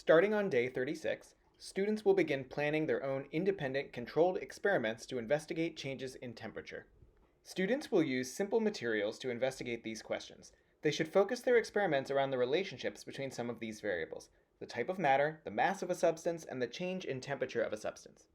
Starting on day 36, students will begin planning their own independent controlled experiments to investigate changes in temperature. Students will use simple materials to investigate these questions. They should focus their experiments around the relationships between some of these variables: the type of matter, the mass of a substance, and the change in temperature of a substance.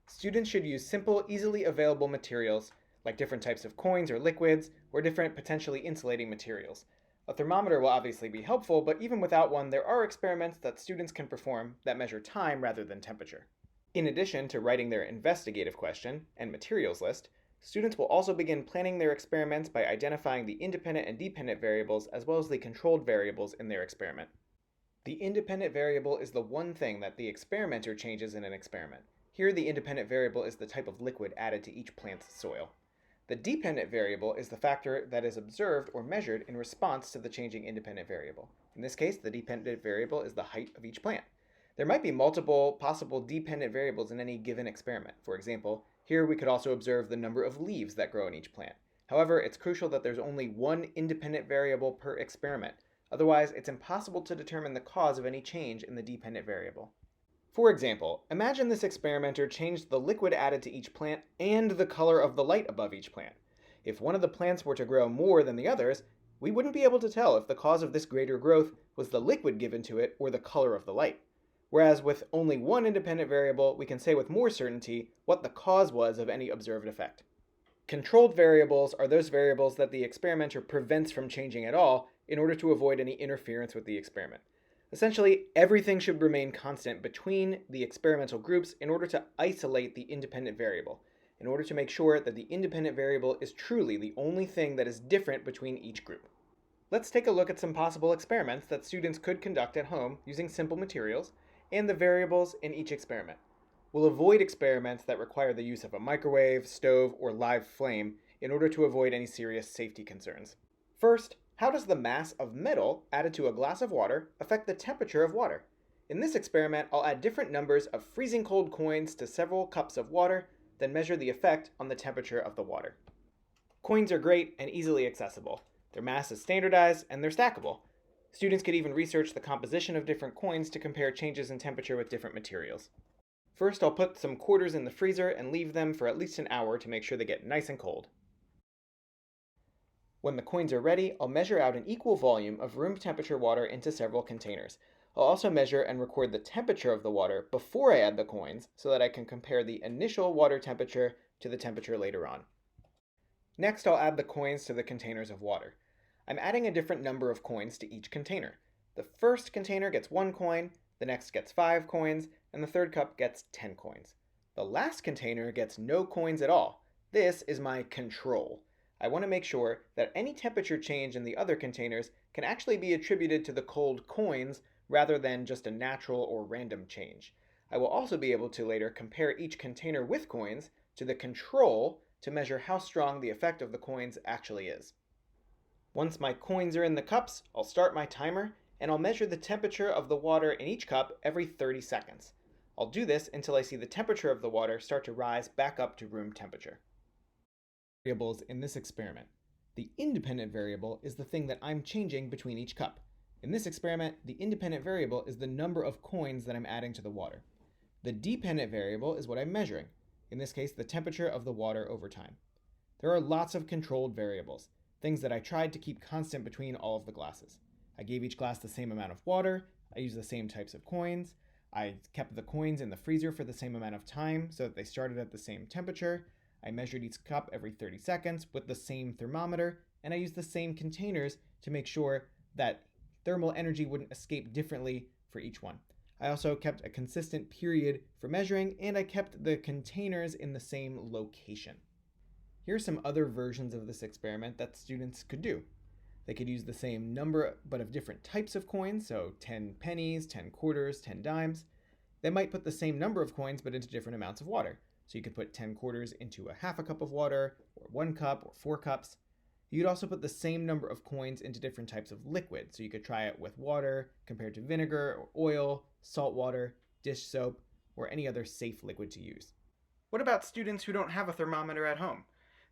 Students should use simple, easily available materials like different types of coins or liquids, or different potentially insulating materials. A thermometer will obviously be helpful, but even without one, there are experiments that students can perform that measure time rather than temperature. In addition to writing their investigative question and materials list, students will also begin planning their experiments by identifying the independent and dependent variables as well as the controlled variables in their experiment. The independent variable is the one thing that the experimenter changes in an experiment. Here, the independent variable is the type of liquid added to each plant's soil. The dependent variable is the factor that is observed or measured in response to the changing independent variable. In this case, the dependent variable is the height of each plant. There might be multiple possible dependent variables in any given experiment. For example, here we could also observe the number of leaves that grow in each plant. However, it's crucial that there's only one independent variable per experiment. Otherwise, it's impossible to determine the cause of any change in the dependent variable. For example, imagine this experimenter changed the liquid added to each plant and the color of the light above each plant. If one of the plants were to grow more than the others, we wouldn't be able to tell if the cause of this greater growth was the liquid given to it or the color of the light. Whereas with only one independent variable, we can say with more certainty what the cause was of any observed effect. Controlled variables are those variables that the experimenter prevents from changing at all in order to avoid any interference with the experiment. Essentially, everything should remain constant between the experimental groups in order to isolate the independent variable, in order to make sure that the independent variable is truly the only thing that is different between each group. Let's take a look at some possible experiments that students could conduct at home using simple materials and the variables in each experiment. We'll avoid experiments that require the use of a microwave, stove, or live flame in order to avoid any serious safety concerns. First, how does the mass of metal added to a glass of water affect the temperature of water? In this experiment, I'll add different numbers of freezing cold coins to several cups of water, then measure the effect on the temperature of the water. Coins are great and easily accessible. Their mass is standardized and they're stackable. Students could even research the composition of different coins to compare changes in temperature with different materials. First, I'll put some quarters in the freezer and leave them for at least an hour to make sure they get nice and cold. When the coins are ready, I'll measure out an equal volume of room temperature water into several containers. I'll also measure and record the temperature of the water before I add the coins so that I can compare the initial water temperature to the temperature later on. Next, I'll add the coins to the containers of water. I'm adding a different number of coins to each container. The first container gets 1 coin, the next gets 5 coins, and the third cup gets 10 coins. The last container gets no coins at all. This is my control. I want to make sure that any temperature change in the other containers can actually be attributed to the cold coins rather than just a natural or random change. I will also be able to later compare each container with coins to the control to measure how strong the effect of the coins actually is. Once my coins are in the cups, I'll start my timer and I'll measure the temperature of the water in each cup every 30 seconds. I'll do this until I see the temperature of the water start to rise back up to room temperature. Variables in this experiment. The independent variable is the thing that I'm changing between each cup. In this experiment, the independent variable is the number of coins that I'm adding to the water. The dependent variable is what I'm measuring, in this case the temperature of the water over time. There are lots of controlled variables, things that I tried to keep constant between all of the glasses. I gave each glass the same amount of water, I used the same types of coins, I kept the coins in the freezer for the same amount of time so that they started at the same temperature, I measured each cup every 30 seconds with the same thermometer, and I used the same containers to make sure that thermal energy wouldn't escape differently for each one. I also kept a consistent period for measuring, and I kept the containers in the same location. Here are some other versions of this experiment that students could do. They could use the same number but of different types of coins, so 10 pennies, 10 quarters, 10 dimes. They might put the same number of coins but into different amounts of water. So you could put 10 quarters into a half a cup of water, or 1 cup, or 4 cups. You could also put the same number of coins into different types of liquid. So you could try it with water compared to vinegar or oil, salt water, dish soap, or any other safe liquid to use. What about students who don't have a thermometer at home?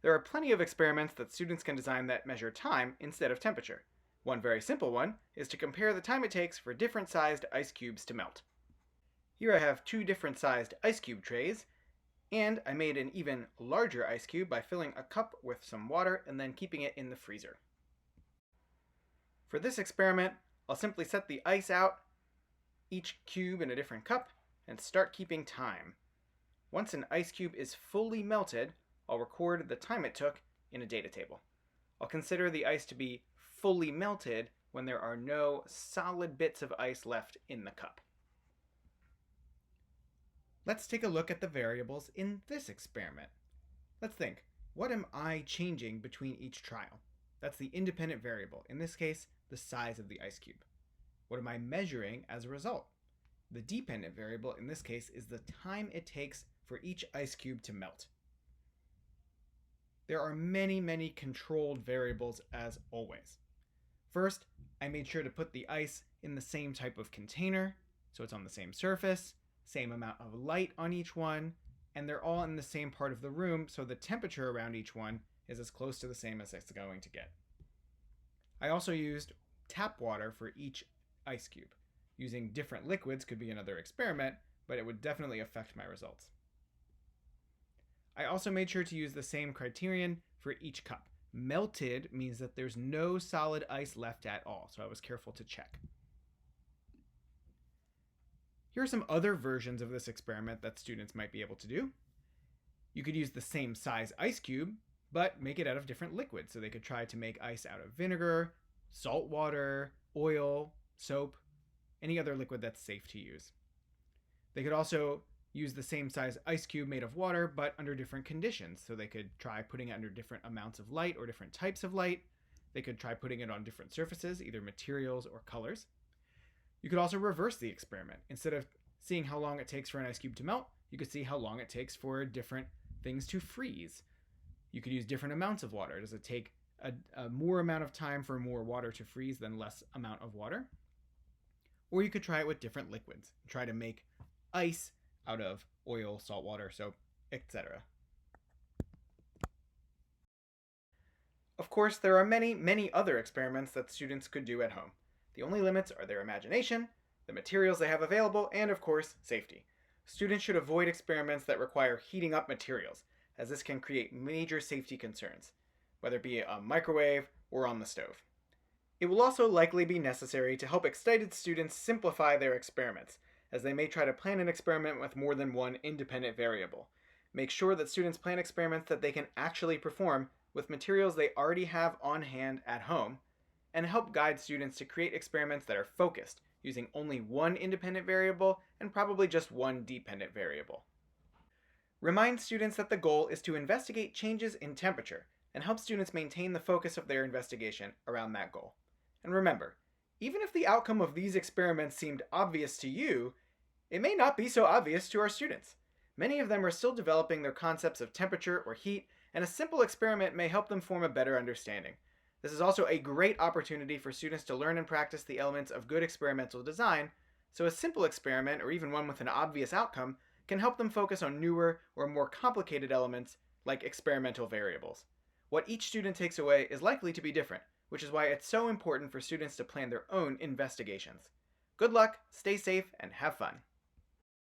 There are plenty of experiments that students can design that measure time instead of temperature. One very simple one is to compare the time it takes for different sized ice cubes to melt. Here I have two different sized ice cube trays, and I made an even larger ice cube by filling a cup with some water and then keeping it in the freezer. For this experiment, I'll simply set the ice out, each cube in a different cup, and start keeping time. Once an ice cube is fully melted, I'll record the time it took in a data table. I'll consider the ice to be fully melted when there are no solid bits of ice left in the cup. Let's take a look at the variables in this experiment. Let's think, what am I changing between each trial? That's the independent variable, in this case, the size of the ice cube. What am I measuring as a result? The dependent variable, in this case, is the time it takes for each ice cube to melt. There are many controlled variables as always. First, I made sure to put the ice in the same type of container, so it's on the same surface, same amount of light on each one, and they're all in the same part of the room, so the temperature around each one is as close to the same as it's going to get. I also used tap water for each ice cube. Using different liquids could be another experiment, but it would definitely affect my results. I also made sure to use the same criterion for each cup. Melted means that there's no solid ice left at all, so I was careful to check. Here are some other versions of this experiment that students might be able to do. You could use the same size ice cube, but make it out of different liquids. So they could try to make ice out of vinegar, salt water, oil, soap, any other liquid that's safe to use. They could also use the same size ice cube made of water, but under different conditions. So they could try putting it under different amounts of light or different types of light. They could try putting it on different surfaces, either materials or colors. You could also reverse the experiment. Instead of seeing how long it takes for an ice cube to melt, you could see how long it takes for different things to freeze. You could use different amounts of water. Does it take a more amount of time for more water to freeze than less amount of water? Or you could try it with different liquids. Try to make ice out of oil, salt water, soap, etc. Of course, there are many other experiments that students could do at home. The only limits are their imagination, the materials they have available, and of course, safety. Students should avoid experiments that require heating up materials, as this can create major safety concerns, whether it be a microwave or on the stove. It will also likely be necessary to help excited students simplify their experiments, as they may try to plan an experiment with more than one independent variable. Make sure that students plan experiments that they can actually perform with materials they already have on hand at home, and help guide students to create experiments that are focused, using only one independent variable and probably just one dependent variable. Remind students that the goal is to investigate changes in temperature and help students maintain the focus of their investigation around that goal. And remember, even if the outcome of these experiments seemed obvious to you, it may not be so obvious to our students. Many of them are still developing their concepts of temperature or heat, and a simple experiment may help them form a better understanding. This is also a great opportunity for students to learn and practice the elements of good experimental design, so a simple experiment, or even one with an obvious outcome, can help them focus on newer or more complicated elements like experimental variables. What each student takes away is likely to be different, which is why it's so important for students to plan their own investigations. Good luck, stay safe, and have fun.